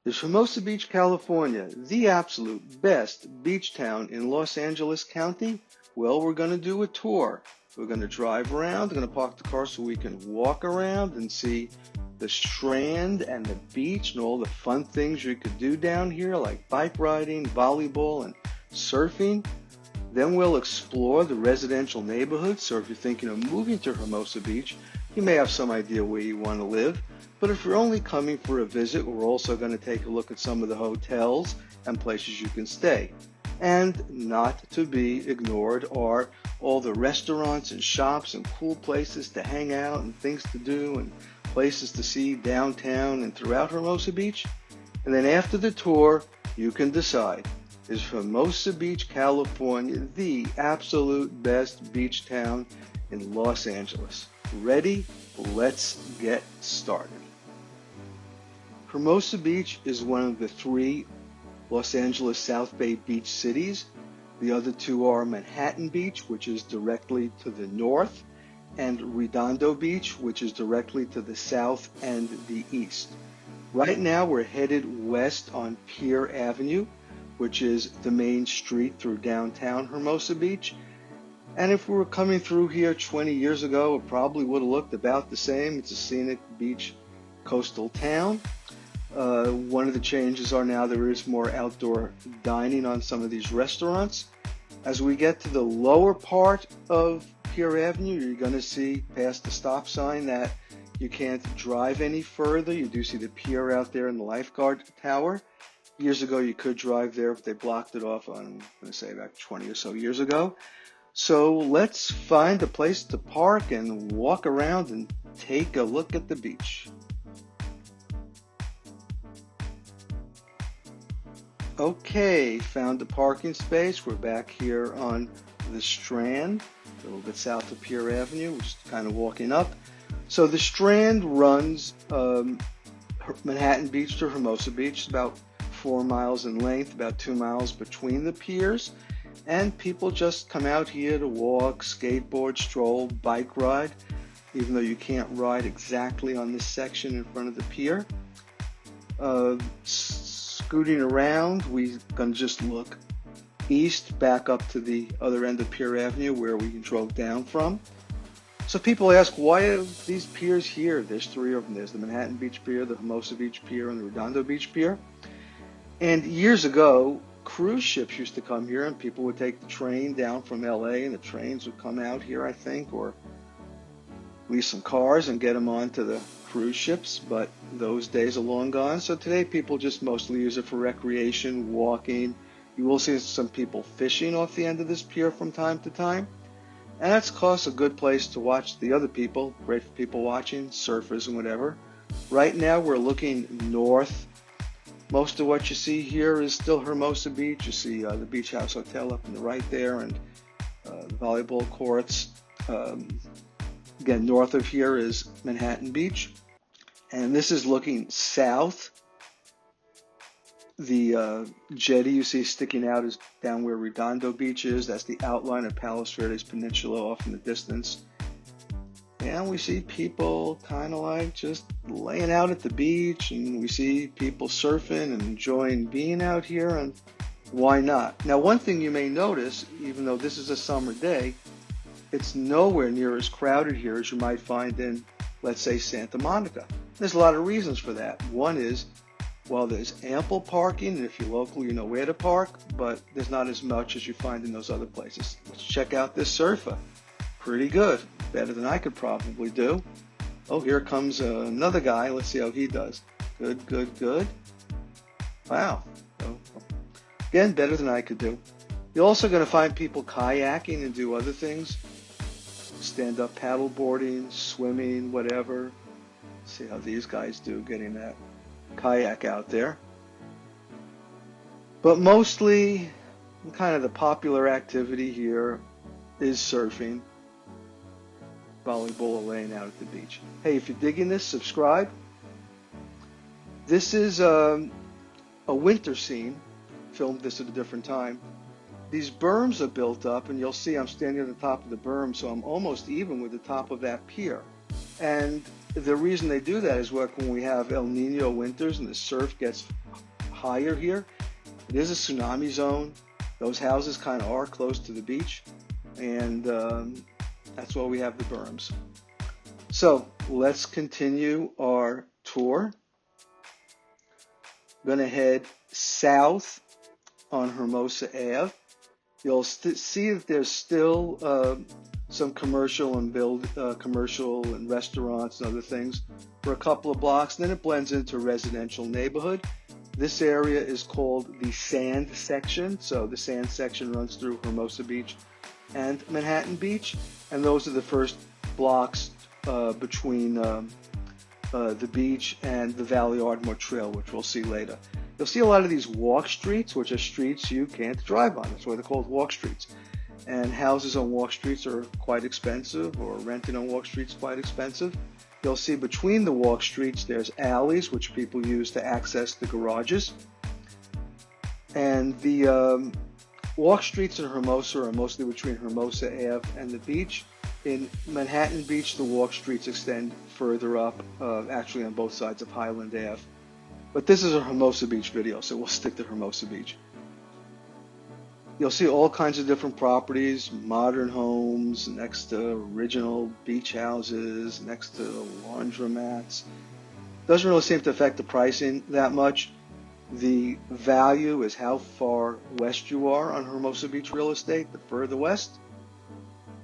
Is Hermosa Beach, California, the absolute best beach town in Los Angeles County? Well, we're going to do a tour. We're going to drive around. We're going to park the car so we can walk around and see the Strand and the beach and all the fun things you could do down here, like bike riding, volleyball, and surfing. Then we'll explore the residential neighborhoods. So if you're thinking of moving to Hermosa Beach, you may have some idea where you want to live. But if you're only coming for a visit, we're also going to take a look at some of the hotels and places you can stay. And not to be ignored are all the restaurants and shops and cool places to hang out and things to do and places to see downtown and throughout Hermosa Beach. And then after the tour, you can decide, is Hermosa Beach, California, the absolute best beach town in Los Angeles? Ready? Let's get started. Hermosa Beach is one of the three Los Angeles South Bay beach cities. The other two are Manhattan Beach, which is directly to the north, and Redondo Beach, which is directly to the south and the east. Right now we're headed west on Pier Avenue, which is the main street through downtown Hermosa Beach. And if we were coming through here 20 years ago, it probably would have looked about the same. It's a scenic beach coastal town. One of the changes are now there is more outdoor dining on some of these restaurants. As we get to the lower part of Pier Avenue, you're going to see past the stop sign that you can't drive any further. You do see the pier out there and the lifeguard tower. Years ago, you could drive there, but they blocked it off on, I'm going to say, about 20 or so years ago. So let's find a place to park and walk around and take a look at the beach. Okay, found a parking space. We're back here on the Strand, a little bit south of Pier Avenue. We're just kind of walking up. So the Strand runs Manhattan Beach to Hermosa Beach. It's about 4 miles in length, about 2 miles between the piers. And people just come out here to walk, skateboard, stroll, bike ride, even though you can't ride exactly on this section in front of the pier. Scooting around, we're going to just look east back up to the other end of Pier Avenue where we drove down from. So people ask, why are these piers here? There's three of them. There's the Manhattan Beach Pier, the Hermosa Beach Pier, and the Redondo Beach Pier. And years ago, cruise ships used to come here and people would take the train down from LA and the trains would come out here, I think, or lease some cars and get them onto the cruise ships, but those days are long gone. So today people just mostly use it for recreation, walking. You will see some people fishing off the end of this pier from time to time. And that's cost a good place to watch the other people, great for people watching, surfers and whatever. Right now we're looking north. Most of what you see here is still Hermosa Beach. You see the Beach House Hotel up on the right there and the volleyball courts. Again, north of here is Manhattan Beach. And this is looking south. The jetty you see sticking out is down where Redondo Beach is. That's the outline of Palos Verdes Peninsula off in the distance. And we see people kind of like just laying out at the beach, and we see people surfing and enjoying being out here, and why not? Now, one thing you may notice, even though this is a summer day, it's nowhere near as crowded here as you might find in, let's say, Santa Monica. There's a lot of reasons for that. One is, well, there's ample parking, and if you're local, you know where to park, but there's not as much as you find in those other places. Let's check out this surfer. Pretty good. Better than I could probably do. Oh, here comes another guy. Let's see how he does. Good, good, good. Wow. Oh, again, better than I could do. You're also going to find people kayaking and do other things. Stand-up paddle boarding, swimming, whatever. See how these guys do getting that kayak out there. But mostly, kind of the popular activity here is surfing, volleyball, or laying out at the beach. Hey, if you're digging this, subscribe. This is a winter scene. Filmed this at a different time. These berms are built up, and you'll see I'm standing at the top of the berm, so I'm almost even with the top of that pier. And the reason they do that is when we have El Nino winters and the surf gets higher here, it is a tsunami zone. Those houses kind of are close to the beach, and that's why we have the berms. So let's continue our tour. I'm going to head south on Hermosa Ave. You'll see that there's still some commercial and restaurants and other things for a couple of blocks. Then it blends into a residential neighborhood. This area is called the Sand section. So the Sand section runs through Hermosa Beach and Manhattan Beach, and those are the first blocks between the beach and the Valley Ardmore Trail, which we'll see later. You'll see a lot of these walk streets, which are streets you can't drive on. That's why they're called walk streets. And houses on walk streets are quite expensive, or renting on walk streets quite expensive. You'll see between the walk streets there's alleys, which people use to access the garages. And the walk streets in Hermosa are mostly between Hermosa Ave and the beach. In Manhattan Beach, the walk streets extend further up, actually on both sides of Highland Ave. But this is a Hermosa Beach video, so we'll stick to Hermosa Beach. You'll see all kinds of different properties, modern homes next to original beach houses, next to laundromats. Doesn't really seem to affect the pricing that much. The value is how far west you are on Hermosa Beach real estate. The further west,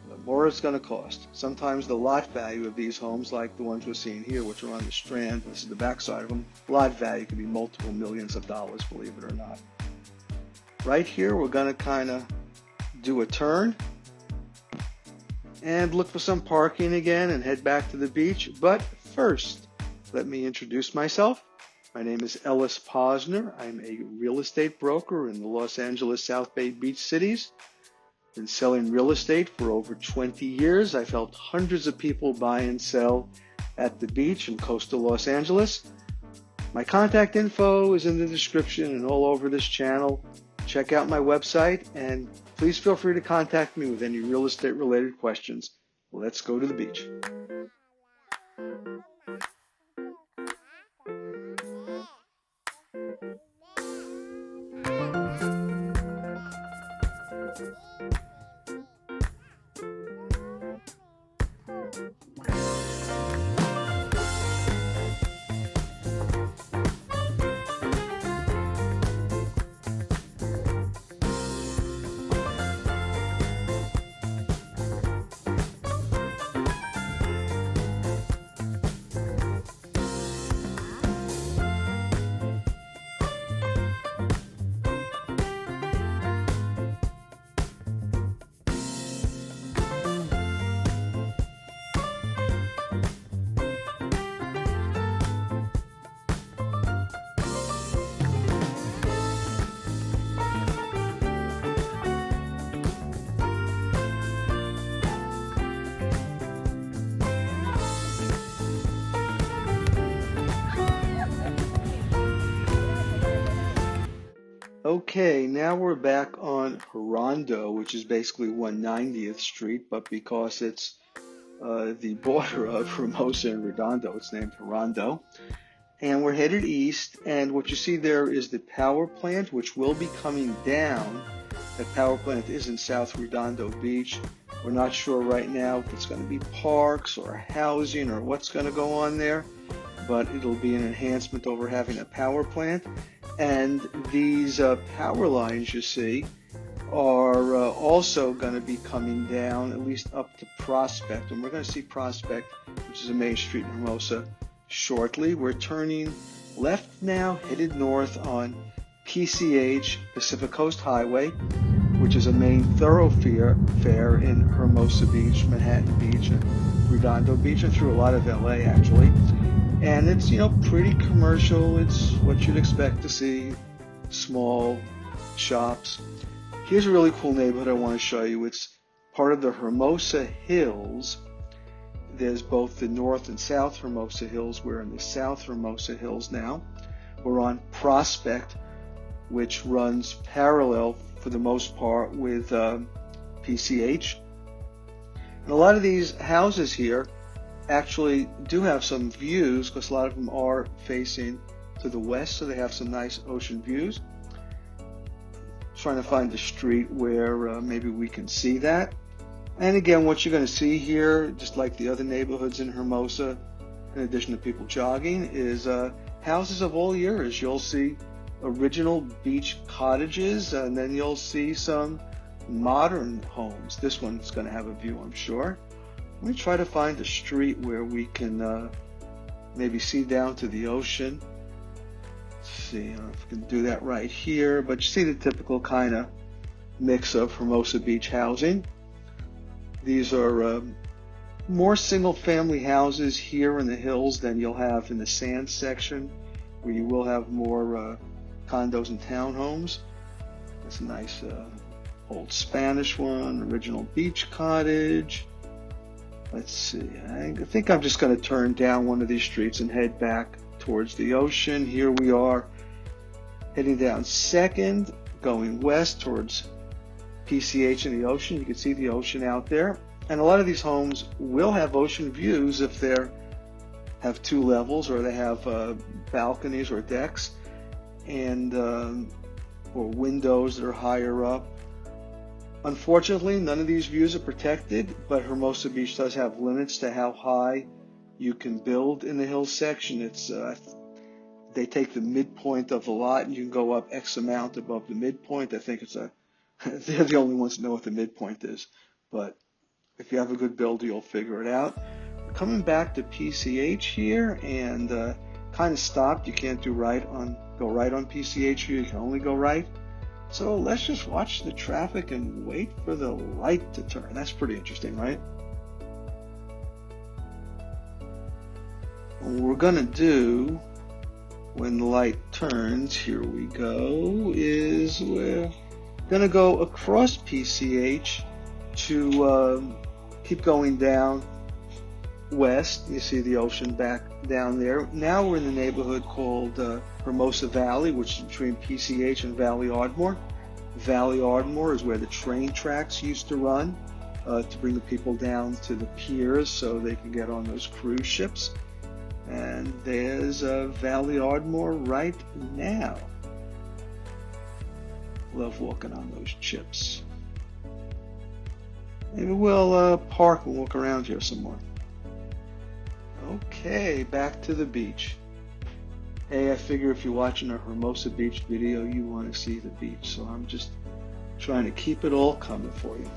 the more it's going to cost. Sometimes the lot value of these homes, like the ones we're seeing here, which are on the Strand, this is the backside of them, lot value could be multiple millions of dollars, believe it or not. Right here, we're going to kind of do a turn and look for some parking again and head back to the beach. But first, let me introduce myself. My name is Ellis Posner. I'm a real estate broker in the Los Angeles South Bay Beach cities. Been selling real estate for over 20 years. I've helped hundreds of people buy and sell at the beach in coastal Los Angeles. My contact info is in the description and all over this channel. Check out my website, and please feel free to contact me with any real estate related questions. Let's go to the beach. Okay, now we're back on Redondo, which is basically 190th Street, but because it's the border of Hermosa and Redondo, it's named Redondo. And we're headed east, and what you see there is the power plant, which will be coming down. That power plant is in South Redondo Beach. We're not sure right now if it's going to be parks or housing or what's going to go on there, but it'll be an enhancement over having a power plant. And these power lines you see are also going to be coming down, at least up to Prospect. And we're going to see Prospect, which is a main street in Hermosa, shortly. We're turning left now, headed north on PCH, Pacific Coast Highway, which is a main thoroughfare in Hermosa Beach, Manhattan Beach, and Redondo Beach, and through a lot of LA actually. And it's, pretty commercial. It's what you'd expect to see, small shops. Here's a really cool neighborhood I want to show you. It's part of the Hermosa Hills. There's both the North and South Hermosa Hills. We're in the South Hermosa Hills now. We're on Prospect, which runs parallel for the most part with PCH. And a lot of these houses here actually do have some views because a lot of them are facing to the west, so they have some nice ocean views. Trying to find a street where maybe we can see that. And again, what you're going to see here, just like the other neighborhoods in Hermosa, in addition to people jogging, is houses of all years. You'll see original beach cottages, and then you'll see some modern homes. This one's going to have a view, I'm sure. Let me try to find a street where we can maybe see down to the ocean. Let's see if we can do that right here. But you see the typical kind of mix of Hermosa Beach housing. These are more single-family houses here in the hills than you'll have in the sand section, where you will have more condos and townhomes. That's a nice old Spanish one, original beach cottage. Let's see, I think I'm just going to turn down one of these streets and head back towards the ocean. Here we are heading down 2nd, going west towards PCH in the ocean. You can see the ocean out there. And a lot of these homes will have ocean views if they have 2 levels or they have balconies or decks and or windows that are higher up. Unfortunately, none of these views are protected, but Hermosa Beach does have limits to how high you can build in the hill section. It's they take the midpoint of the lot, and you can go up X amount above the midpoint. I think they're the only ones that know what the midpoint is. But if you have a good builder, you'll figure it out. We're coming back to PCH here, and kind of stopped. You can't go right on PCH here. You can only go right. So let's just watch the traffic and wait for the light to turn. That's pretty interesting, right? What we're gonna do when the light turns, here we go, is we're gonna go across PCH to keep going down west. You see the ocean back down there. Now we're in the neighborhood called Hermosa Valley, which is between PCH and Valley Ardmore. Valley Ardmore is where the train tracks used to run to bring the people down to the piers so they can get on those cruise ships. And there's Valley Ardmore right now. Love walking on those chips. Maybe we'll park and walk around here some more. Okay, back to the beach. Hey, I figure if you're watching a Hermosa Beach video, you want to see the beach. So I'm just trying to keep it all coming for you.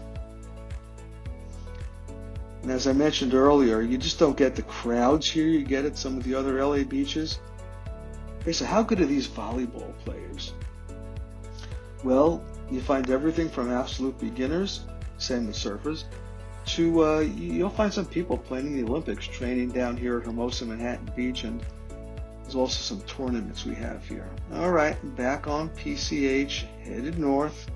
And as I mentioned earlier, you just don't get the crowds here you get at some of the other LA beaches. Okay, so how good are these volleyball players? Well, you find everything from absolute beginners, same with surfers, to you'll find some people playing in the Olympics training down here at Hermosa Manhattan Beach, and there's also some tournaments we have here. All right, back on PCH, headed north.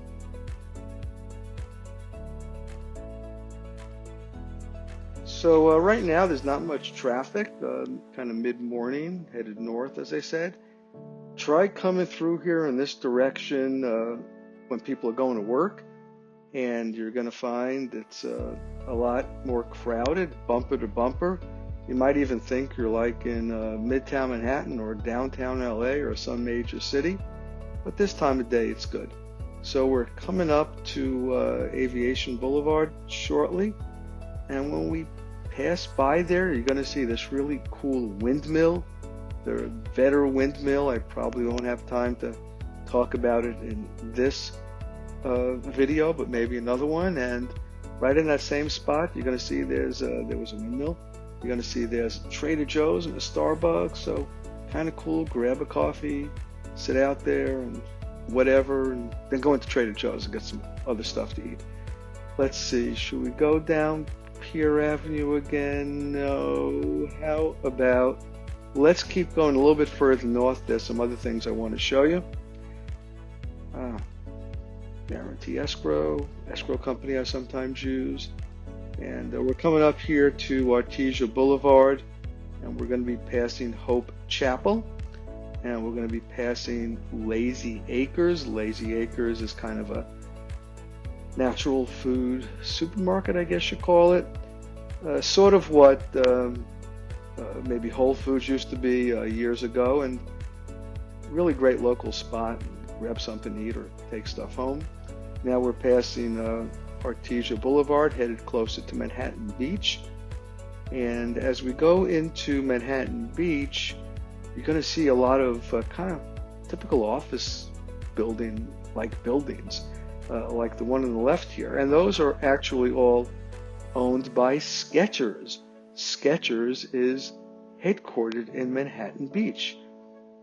So right now there's not much traffic, kind of mid-morning, headed north as I said. Try coming through here in this direction when people are going to work, and you're going to find it's a lot more crowded, bumper to bumper. You might even think you're like in Midtown Manhattan or downtown LA or some major city, but this time of day it's good. So we're coming up to Aviation Boulevard shortly, and when we pass by there, you're going to see this really cool windmill. The Vetter windmill. I probably won't have time to talk about it in this video, but maybe another one. And right in that same spot, you're going to see there was a windmill. You're going to see there's a Trader Joe's and a Starbucks. So kind of cool. Grab a coffee, sit out there and whatever, and then go into Trader Joe's and get some other stuff to eat. Let's see. Should we go down Pier Avenue again? No. How about let's keep going a little bit further north. There's some other things I want to show you. Guarantee escrow company I sometimes use. And we're coming up here to Artesia Boulevard, and we're going to be passing Hope Chapel, and we're going to be passing Lazy Acres. Lazy Acres is kind of a natural food supermarket, I guess you call it. Sort of what maybe Whole Foods used to be years ago, and really great local spot. Grab something to eat or take stuff home. Now we're passing Artesia Boulevard, headed closer to Manhattan Beach. And as we go into Manhattan Beach, you're going to see a lot of kind of typical office building-like buildings, like the one on the left here. And those are actually all owned by Skechers. Skechers is headquartered in Manhattan Beach.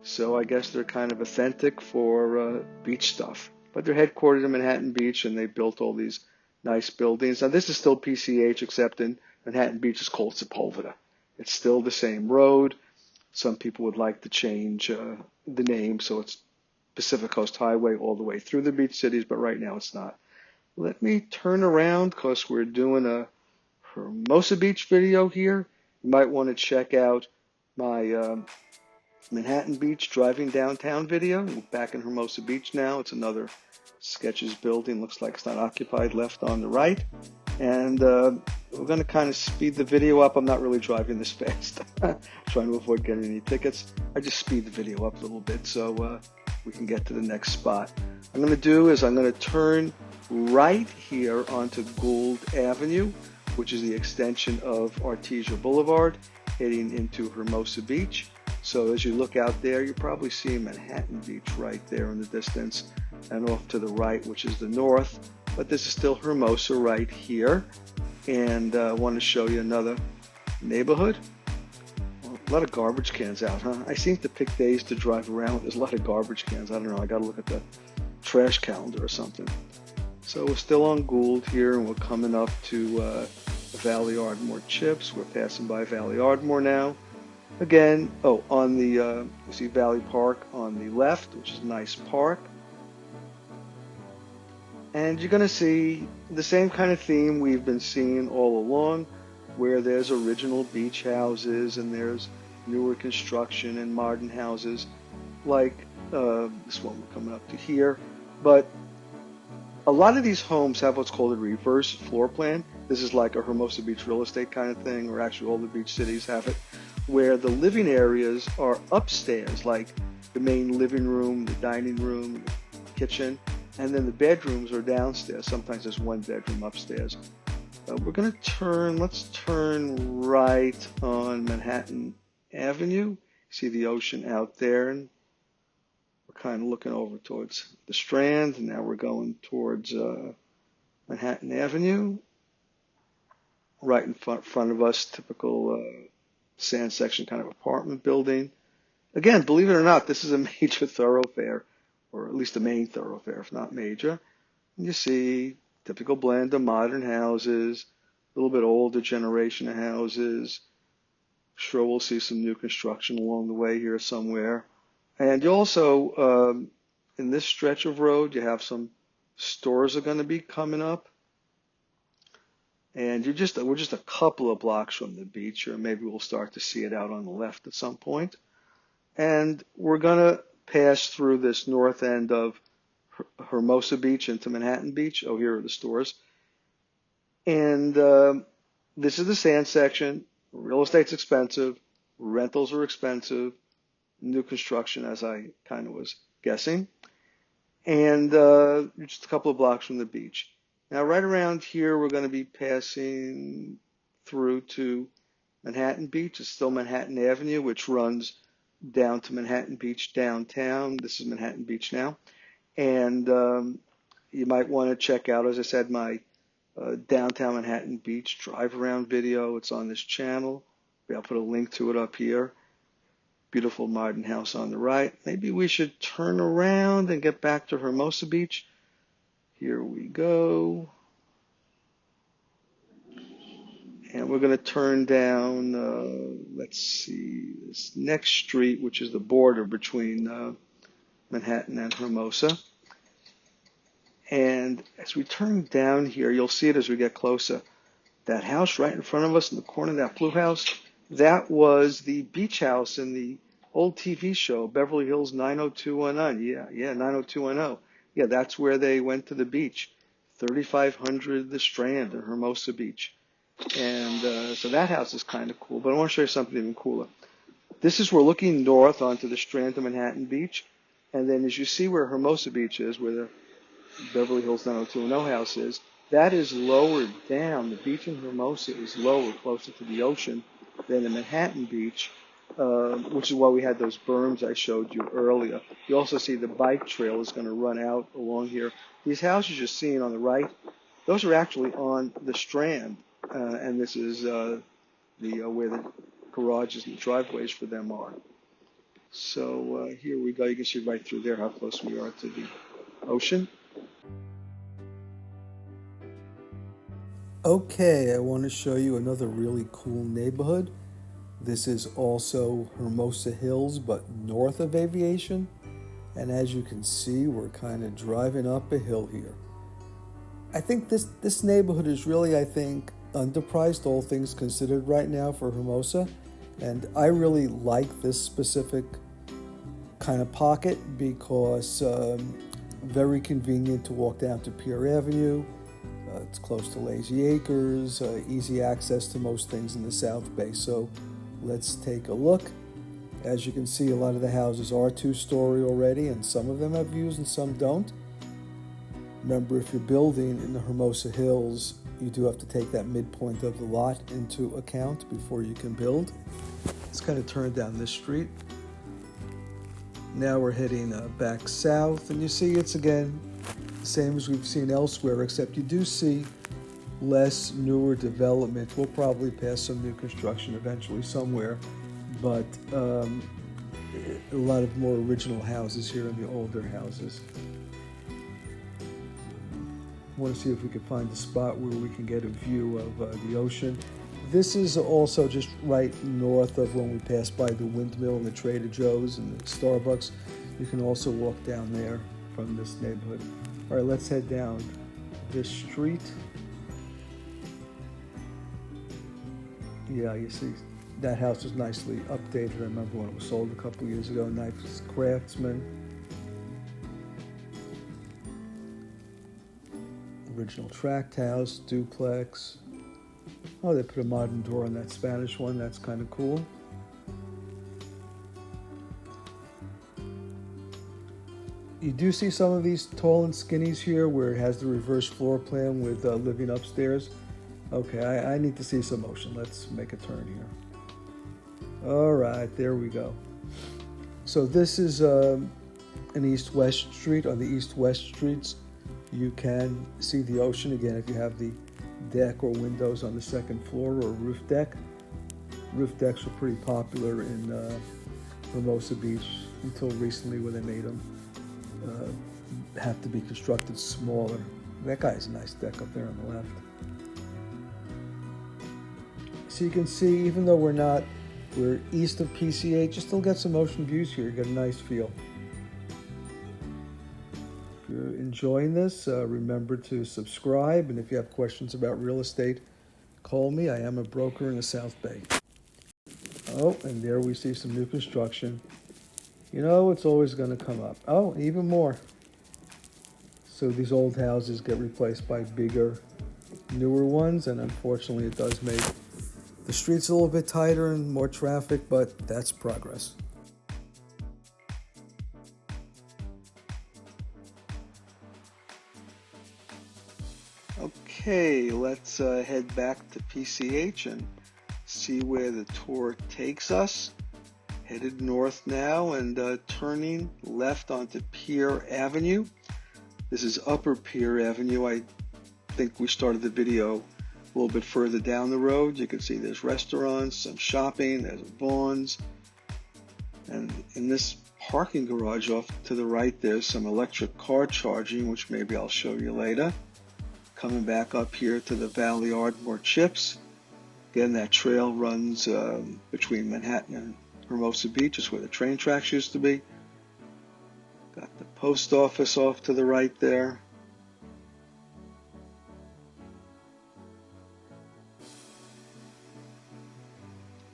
So I guess they're kind of authentic for beach stuff. But they're headquartered in Manhattan Beach, and they built all these nice buildings. Now this is still PCH, except in Manhattan Beach it's called Sepulveda. It's still the same road. Some people would like to change the name, so it's Pacific Coast Highway all the way through the beach cities, but right now it's not. Let me turn around because we're doing a Hermosa Beach video here. You might want to check out my Manhattan Beach driving downtown video. We're back in Hermosa Beach now. It's another Skechers building. Looks like it's not occupied, left on the right. And we're going to kind of speed the video up. I'm not really driving this fast. Trying to avoid getting any tickets. I just speed the video up a little bit so we can get to the next spot. What I'm going to do is I'm going to turn right here onto Gould Avenue, which is the extension of Artesia Boulevard, heading into Hermosa Beach. So as you look out there, you're probably seeing Manhattan Beach right there in the distance, and off to the right, which is the north. But this is still Hermosa right here. And I want to show you another neighborhood. Well, a lot of garbage cans out, huh? I seem to pick days to drive around. There's a lot of garbage cans. I don't know. I got to look at the trash calendar or something. So we're still on Gould here, and we're coming up to Valley Ardmore Chips. We're passing by Valley Ardmore now. Again, on the, you see Valley Park on the left, which is a nice park. And you're going to see the same kind of theme we've been seeing all along, where there's original beach houses and there's newer construction and modern houses, like this one we're coming up to here. But a lot of these homes have what's called a reverse floor plan. This is like a Hermosa Beach real estate kind of thing, or actually all the beach cities have it, where the living areas are upstairs, like the main living room, the dining room, the kitchen, and then the bedrooms are downstairs. Sometimes there's one bedroom upstairs. We're going to let's turn right on Manhattan Avenue. See the ocean out there, and we're kind of looking over towards the Strand. And now we're going towards Manhattan Avenue. Right in front of us, typical sand section kind of apartment building. Again, believe it or not, this is a major thoroughfare, or at least a main thoroughfare, if not major. And you see typical blend of modern houses, a little bit older generation of houses. Sure, we'll see some new construction along the way here somewhere. And you also, in this stretch of road, you have some stores are going to be coming up. And we're just a couple of blocks from the beach, or maybe we'll start to see it out on the left at some point. And we're going to pass through this north end of Hermosa Beach into Manhattan Beach. Oh, here are the stores. And this is the sand section. Real estate's expensive. Rentals are expensive. New construction, as I kind of was guessing. And just a couple of blocks from the beach. Now, right around here, we're going to be passing through to Manhattan Beach. It's still Manhattan Avenue, which runs down to Manhattan Beach downtown. This is Manhattan Beach now. And you might want to check out, as I said, my downtown Manhattan Beach drive around video. It's on this channel. I'll put a link to it up here. Beautiful modern house on the right. Maybe we should turn around and get back to Hermosa Beach. Here we go. And we're going to turn down, let's see, this next street, which is the border between Manhattan and Hermosa. And as we turn down here, you'll see it as we get closer. That house right in front of us in the corner, that blue house, that was the beach house in the old TV show, Beverly Hills 90210. Yeah, 90210. Yeah, that's where they went to the beach. 3500 The Strand in Hermosa Beach. And so that house is kind of cool. But I want to show you something even cooler. This is we're looking north onto the Strand of Manhattan Beach. And then as you see where Hermosa Beach is, where the Beverly Hills 90210 house is, that is lower down. The beach in Hermosa is lower, closer to the ocean than the Manhattan Beach, which is why we had those berms I showed you earlier. You also see the bike trail is going to run out along here. These houses you're seeing on the right, those are actually on the Strand, and this is where the garages and driveways for them are. So here we go. You can see right through there how close we are to the ocean. Okay, I want to show you another really cool neighborhood. This is also Hermosa Hills, but north of Aviation. And as you can see, we're kind of driving up a hill here. I think this neighborhood is really, I think, underpriced, all things considered right now for Hermosa. And I really like this specific kind of pocket because very convenient to walk down to Pier Avenue. It's close to Lazy Acres, easy access to most things in the South Bay. So let's take a look. As you can see, a lot of the houses are two-story already, and some of them have views and some don't. Remember, if you're building in the Hermosa Hills, you do have to take that midpoint of the lot into account before you can build. Let's kind of turn down this street. Now we're heading back south, and you see it's again the same as we've seen elsewhere, except you do see less newer development. We'll probably pass some new construction eventually somewhere, but a lot of more original houses here in the older houses. I want to see if we can find a spot where we can get a view of the ocean. This is also just right north of when we pass by the windmill and the Trader Joe's and the Starbucks. You can also walk down there from this neighborhood. All right, let's head down this street. Yeah, you see that house is nicely updated. I remember when it was sold a couple years ago. Nice craftsman. Original tract house, duplex. Oh, they put a modern door on that Spanish one. That's kind of cool. You do see some of these tall and skinnies here where it has the reverse floor plan with living upstairs. Okay, I need to see some motion. Let's make a turn here. All right, there we go. So this is an east-west street. On the east-west streets, you can see the ocean again if you have the deck or windows on the second floor or roof deck. Roof decks were pretty popular in Hermosa Beach until recently when they made them have to be constructed smaller. That guy has a nice deck up there on the left. So you can see, even though we're east of PCH, you still get some ocean views here. You get a nice feel. If you're enjoying this, remember to subscribe, and if you have questions about real estate, call me. I am a broker in the South Bay. Oh, and there we see some new construction. You know, it's always going to come up. Oh, even more. So these old houses get replaced by bigger, newer ones, and unfortunately it does make the streets a little bit tighter and more traffic, but that's progress. Okay, let's head back to PCH and see where the tour takes us. Headed north now and turning left onto Pier Avenue. This is Upper Pier Avenue. I think we started the video a little bit further down the road. You can see there's restaurants, some shopping, there's a Vaughn's. And in this parking garage off to the right, there's some electric car charging, which maybe I'll show you later. Coming back up here to the Valley Ardmore Chips. Again, that trail runs between Manhattan and Hermosa Beach. Is where the train tracks used to be. Got the post office off to the right there.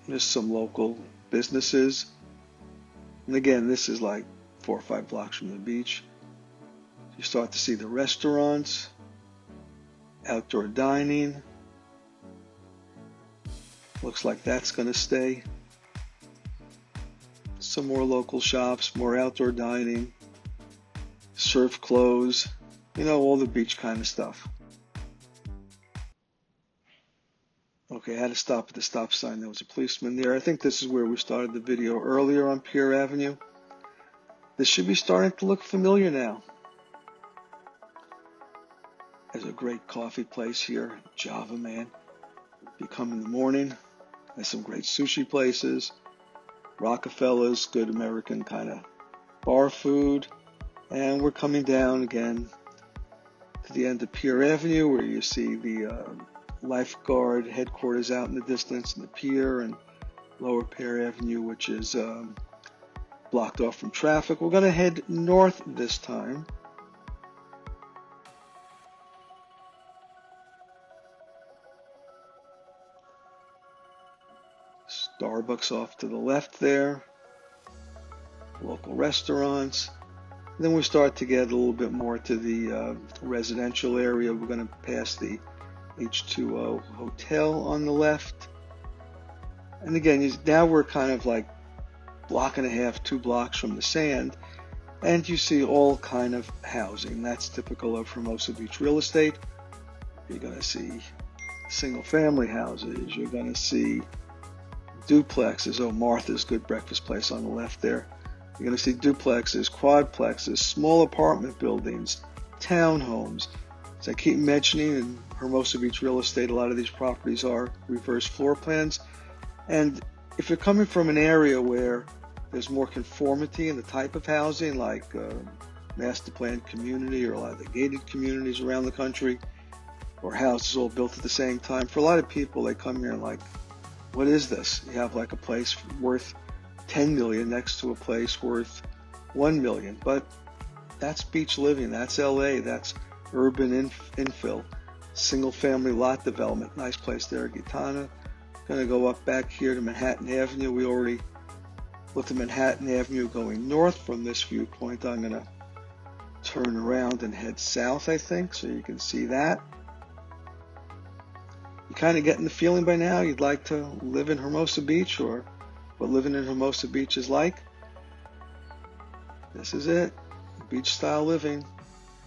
There's some local businesses. And again, this is like 4 or 5 blocks from the beach. You start to see the restaurants, outdoor dining. Looks like that's going to stay. Some more local shops, more outdoor dining, surf clothes, all the beach kind of stuff. Okay, I had to stop at the stop sign. There was a policeman there. I think this is where we started the video earlier on Pier Avenue. This should be starting to look familiar now. There's a great coffee place here, Java Man. You come in the morning. There's some great sushi places, Rockefeller's, good American kind of bar food. And we're coming down again to the end of Pier Avenue, where you see the lifeguard headquarters out in the distance, and the pier, and lower Pier Avenue, which is blocked off from traffic. We're going to head north this time. Starbucks off to the left there, local restaurants. And then we start to get a little bit more to the residential area. We're going to pass the H2O Hotel on the left. And again, now we're kind of like block and a half, 2 blocks from the sand. And you see all kind of housing. That's typical of Hermosa Beach real estate. You're going to see single family houses. You're going to see duplexes. Oh, Martha's good breakfast place on the left there. You're going to see duplexes, quadplexes, small apartment buildings, townhomes. As I keep mentioning, in Hermosa Beach real estate, a lot of these properties are reverse floor plans. And if you're coming from an area where there's more conformity in the type of housing, like master planned community or a lot of the gated communities around the country, or houses all built at the same time, for a lot of people, they come here and like, what is this? You have like a place worth 10 million next to a place worth 1 million. But that's beach living. That's LA. That's urban infill. Single family lot development. Nice place there, Gitana. Going to go up back here to Manhattan Avenue. We already looked at Manhattan Avenue going north from this viewpoint. I'm going to turn around and head south, I think, so you can see that. You kind of getting the feeling by now you'd like to live in Hermosa Beach, or what living in Hermosa Beach is like. This is it. Beach style living.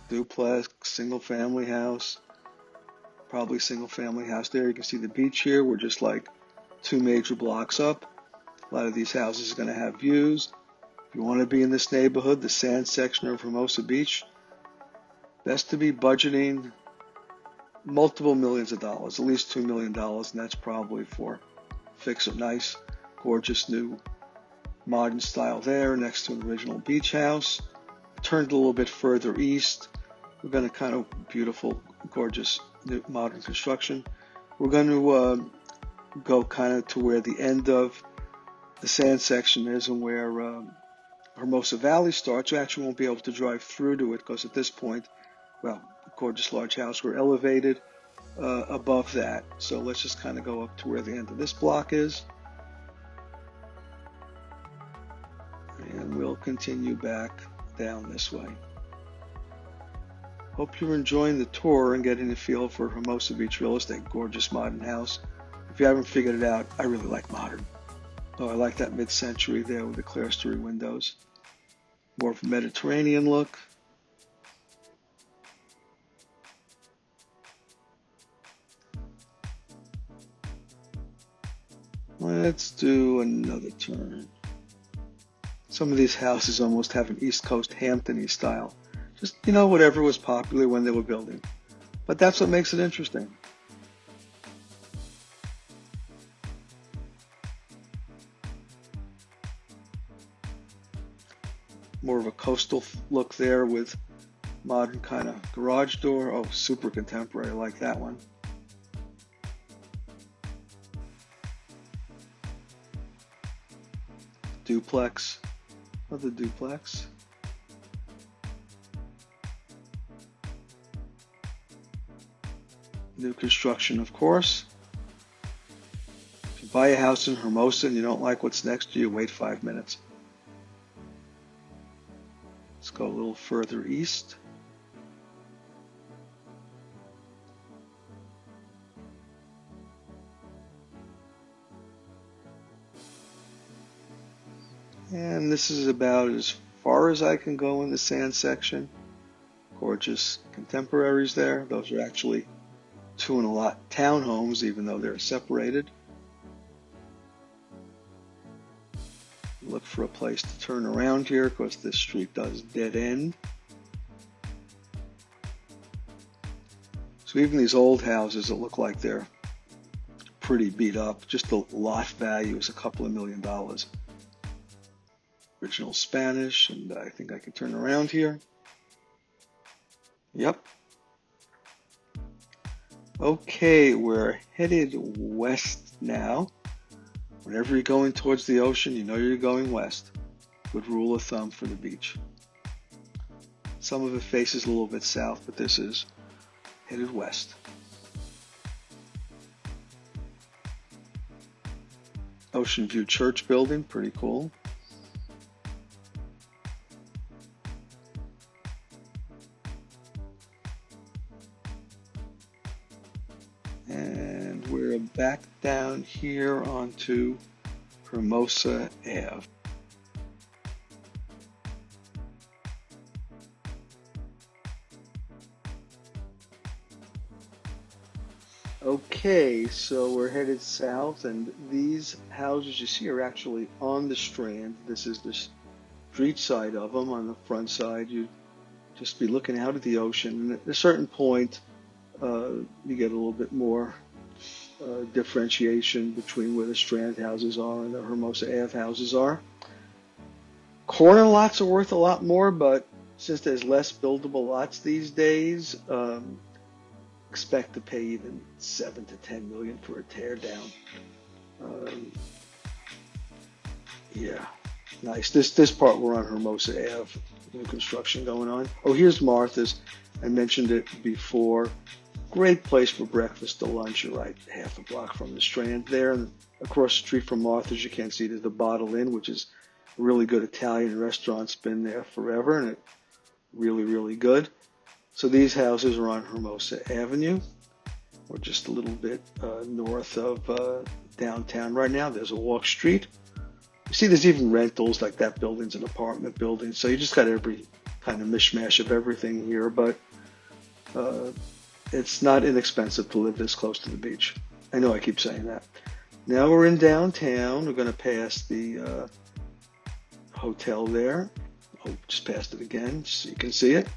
Duplex, single family house. Probably single family house there. You can see the beach here. We're just like 2 major blocks up. A lot of these houses are going to have views. If you want to be in this neighborhood, the sand section of Hermosa Beach, best to be budgeting multiple millions of dollars, at least $2 million, and that's probably for fix it nice, gorgeous new modern style there next to an original beach house. Turned a little bit further east. We're going to kind of beautiful, gorgeous new modern construction. We're going to go kind of to where the end of the sand section is and where Hermosa Valley starts. You actually won't be able to drive through to it because at this point, well, gorgeous large house. We're elevated above that. So let's just kind of go up to where the end of this block is. And we'll continue back down this way. Hope you're enjoying the tour and getting a feel for Hermosa Beach real estate. Gorgeous modern house. If you haven't figured it out, I really like modern. Oh, I like that mid-century there with the clerestory windows. More of a Mediterranean look. Let's do another turn. Some of these houses almost have an East Coast Hampton-y style. Just, whatever was popular when they were building. But that's what makes it interesting. More of a coastal look there with modern kind of garage door. Oh, super contemporary. I like that one. Duplex. Another duplex. New construction, of course. If you buy a house in Hermosa and you don't like what's next to you, wait 5 minutes. Let's go a little further east. And this is about as far as I can go in the sand section. Gorgeous contemporaries there. Those are actually 2-and-a-lot townhomes, even though they're separated. Look for a place to turn around here because this street does dead end. So even these old houses that look like they're pretty beat up, just the lot value is a couple of $1 million. Original Spanish, and I think I can turn around here. Yep. Okay, we're headed west now. Whenever you're going towards the ocean, you know you're going west. Good rule of thumb for the beach. Some of it faces a little bit south, but this is headed west. Ocean View Church building, pretty cool. And we're back down here onto Hermosa Ave. Okay, so we're headed south, and these houses you see are actually on the Strand. This is the street side of them. On the front side, you'd just be looking out at the ocean. And at a certain point, you get a little bit more differentiation between where the Strand houses are and the Hermosa Ave houses are. Corner lots are worth a lot more, but since there's less buildable lots these days, expect to pay even $7 to $10 million for a tear down. Yeah, nice. This part we're on Hermosa Ave, new construction going on. Oh, here's Martha's. I mentioned it before. Great place for breakfast to lunch. You're right, half a block from the Strand there, and across the street from Martha's, you can see there's the Bottle Inn, which is a really good Italian restaurant. It's been there forever, and it's really, really good. So these houses are on Hermosa Avenue. We're just a little bit north of downtown right now. There's a walk street. You see there's even rentals, like that building's an apartment building. So you just got every kind of mishmash of everything here, but it's not inexpensive to live this close to the beach. I know I keep saying that. Now we're in downtown. We're going to pass the hotel there. Oh, just passed it again so you can see it.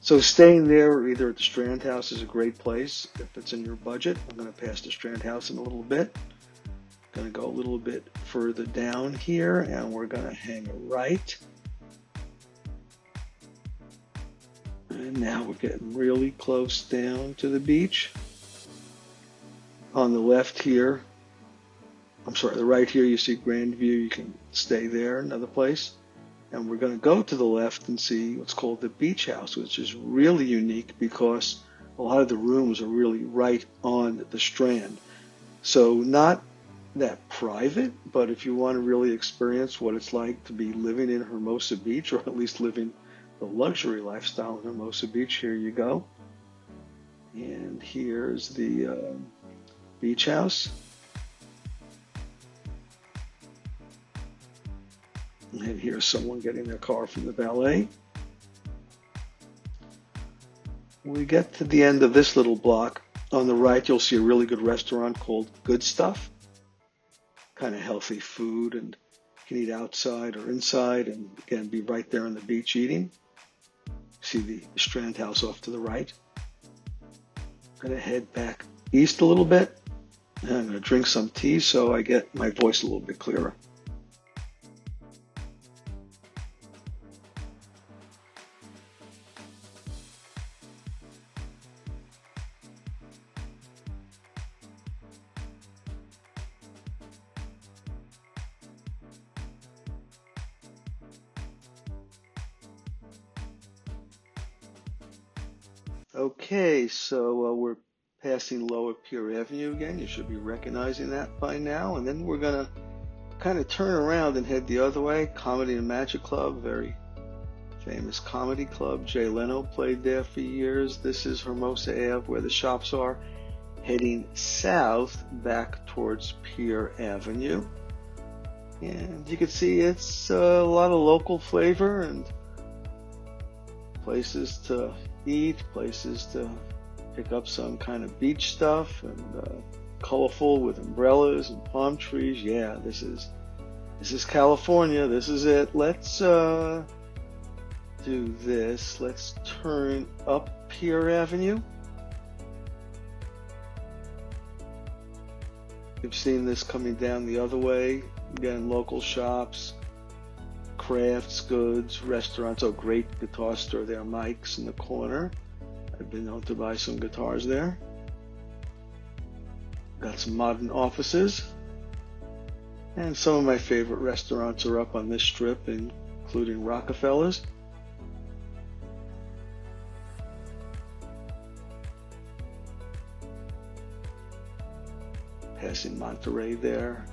So staying there or either at the Strand House is a great place if it's in your budget. I'm going to pass the Strand House in a little bit. Going to go a little bit further down here, and we're going to hang a right. And now we're getting really close down to the beach. On the left here, the right here, you see Grandview. You can stay there, another place. And we're going to go to the left and see what's called the Beach House, which is really unique because a lot of the rooms are really right on the Strand. So not that private, but if you want to really experience what it's like to be living in Hermosa Beach, or at least living the luxury lifestyle in Hermosa Beach, here you go. And here's the Beach House. And here's someone getting their car from the valet. When we get to the end of this little block, on the right you'll see a really good restaurant called Good Stuff. Kind of healthy food, and you can eat outside or inside, and again be right there on the beach eating. See the Strand House off to the right. I'm going to head back east a little bit, and I'm going to drink some tea so I get my voice a little bit clearer. Okay, so we're passing Lower Pier Avenue again. You should be recognizing that by now. And then we're going to kind of turn around and head the other way. Comedy and Magic Club, very famous comedy club. Jay Leno played there for years. This is Hermosa Ave, where the shops are. Heading south back towards Pier Avenue. And you can see it's a lot of local flavor and places to eat, places to pick up some kind of beach stuff, and colorful with umbrellas and palm trees. Yeah, this is California. This is it. Let's do this. Let's turn up Pier Avenue. You've seen this coming down the other way. Again, local shops, crafts, goods, restaurants. Oh, great guitar store there, Mike's in the corner. I've been known to buy some guitars there. Got some modern offices. And some of my favorite restaurants are up on this strip, including Rockefeller's. Passing Monterey there.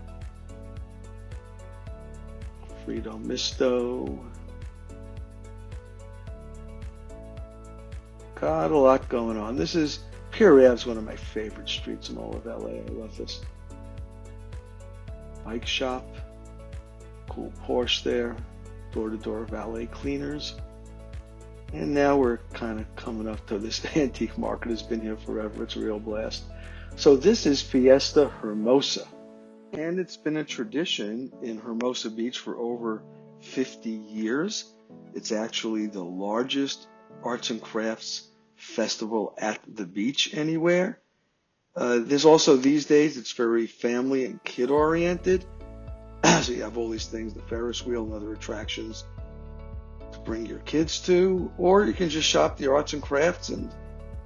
Frito Misto. Got a lot going on. This is Pier Ave is one of my favorite streets in all of LA. I love this. Bike shop. Cool Porsche there. Door-to-door valet cleaners. And now we're kind of coming up to this antique market. It's been here forever. It's a real blast. So this is Fiesta Hermosa. And it's been a tradition in Hermosa Beach for over 50 years. It's actually the largest arts and crafts festival at the beach anywhere. There's also these days, it's very family and kid oriented. So you have all these things, the Ferris wheel and other attractions to bring your kids to, or you can just shop the arts and crafts and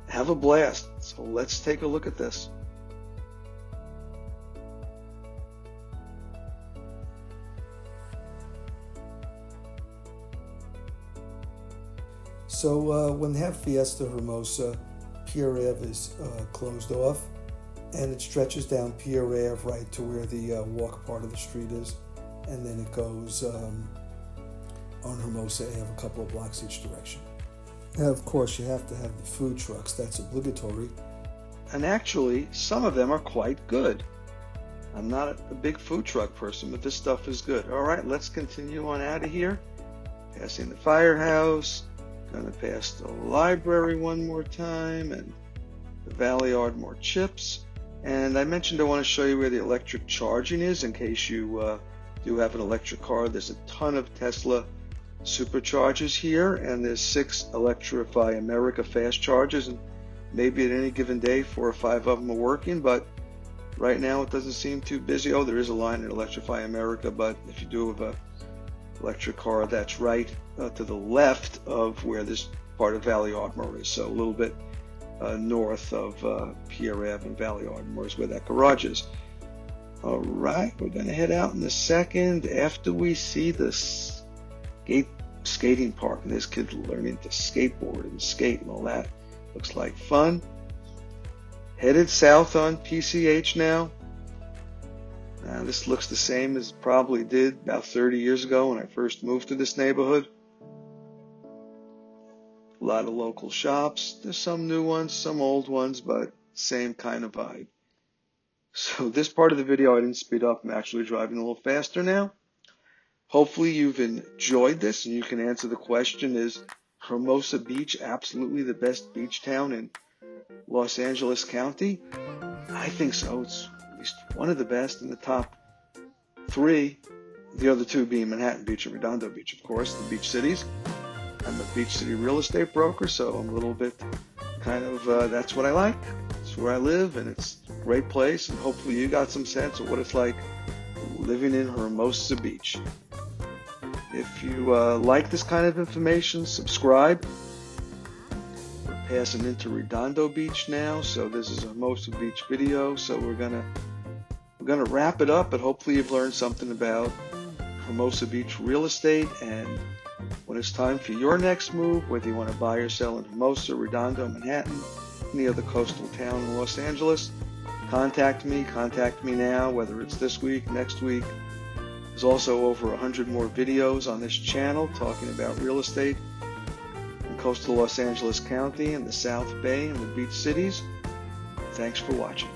have a blast. So let's take a look at this. So when they have Fiesta Hermosa, Pier Ave is closed off, and it stretches down Pier Ave right to where the walk part of the street is, and then it goes on Hermosa Ave a couple of blocks each direction. And of course, you have to have the food trucks. That's obligatory. And actually, some of them are quite good. I'm not a big food truck person, but this stuff is good. All right, let's continue on out of here. Passing the firehouse. Going to pass the library one more time, and the Valley Ardmore Chips. And I mentioned I want to show you where the electric charging is in case you do have an electric car. There's a ton of Tesla superchargers here, and there's 6 Electrify America fast chargers, and maybe at any given day 4 or 5 of them are working, but right now it doesn't seem too busy. Oh, there is a line at Electrify America, but if you do have a electric car, that's right to the left of where this part of Valley Ardmore is, so a little bit north of Pier Ave and Valley Ardmore is where that garage is. All right, we're going to head out in a second after we see the skating park, and there's kids learning to skateboard and skate and all that. Looks like fun. Headed south on PCH now. This looks the same as it probably did about 30 years ago when I first moved to this neighborhood. A lot of local shops. There's some new ones, some old ones, but same kind of vibe. So this part of the video I didn't speed up. I'm actually driving a little faster now. Hopefully you've enjoyed this and you can answer the question, is Hermosa Beach absolutely the best beach town in Los Angeles County? I think so. It's at least one of the best in the top 3. The other 2 being Manhattan Beach and Redondo Beach, of course, the beach cities. I'm a beach city real estate broker, so I'm a little bit kind of, that's what I like. It's where I live, and it's a great place, and hopefully you got some sense of what it's like living in Hermosa Beach. If you like this kind of information, subscribe. We're passing into Redondo Beach now, so this is a Hermosa Beach video, so we're gonna wrap it up, but hopefully you've learned something about Hermosa Beach real estate, and when it's time for your next move, whether you want to buy or sell in Hermosa, Redondo, Manhattan, any other coastal town in Los Angeles, contact me now, whether it's this week, next week. There's also over 100 more videos on this channel talking about real estate in coastal Los Angeles County and the South Bay and the beach cities. Thanks for watching.